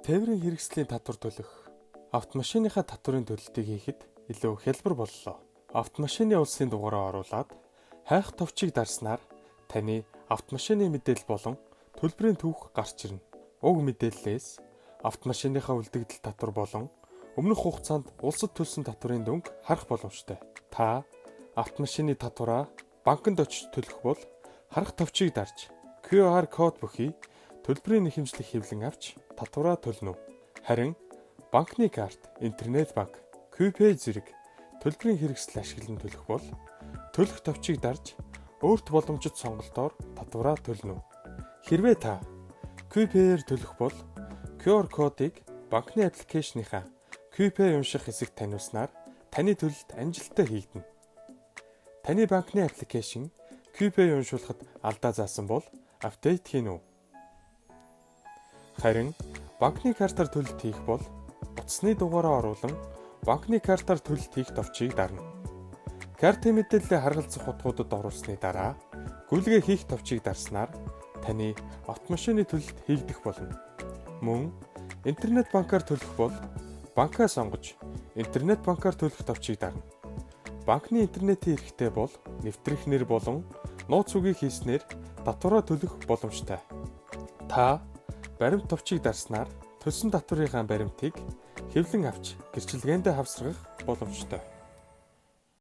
Тээврийн хэрэгслийн татвар төлөх. Автомашиныхаа татварын төлөлтийг хийхэд илүү хялбар боллоо. Автомашины улсын дугаараа оруулаад хайх товчийг дарснаар таны автомашины мэдээлэл болон төлбөрийн түүх гарч ирнэ. Уг мэдээллээс автомашиныхаа үлдэгдэл татвар болон өмнөх хугацаанд улсад төлсөн татварын дүнг харах боломжтой. Та автомашины татвараа банкнд очиж төлөх бол харах товчийг дарж QR код бүхий төлбөрийн нэхэмжлэг хэвлэн авч татвараа төлнө. Харин банкны карт, интернет банк, QPay зэрэг төлбөрийн хэрэгсэл ашиглан төлөх бол төлөх товчийг дарж өөрт боломжит сонголтоор татвараа төлнө. Хэрвээ та QPay-ээр төлөх бол QR кодыг банкны аппликейшныхаа QPay унших хэсэгт таниулснаар таны төлөлт амжилттай хийгдэнэ. Таны банкны аппликейшн QPay уншуулахад алдаа заасан бол апдейт хийнэ үү? Харин банкны картаар төлөлт хийх бол утасны дугаараа оруулан банкны картаар төлөлт хийх товчийг дарна. Картын мэдээллээ харгалзах утгуудад оруулсны дараа гүйлгээ хийх товчийг дарснаар таны автомашины төлөлт хийгдэх болно. Мөн интернет банкаар төлөх бол банкаа сонгож интернет банкаар төлөх товчийг дарна. Банкны интернетийн эрэхтэй бол нэвтрэх нэр болон нууц үгийг хийснээр татвараа төлөх боломжтой. Та баримт товчийг дарснаар төлсөн татврынхаа баримтыг хэвлэн авч гэрчилгээндээ хавсгах боломжтой.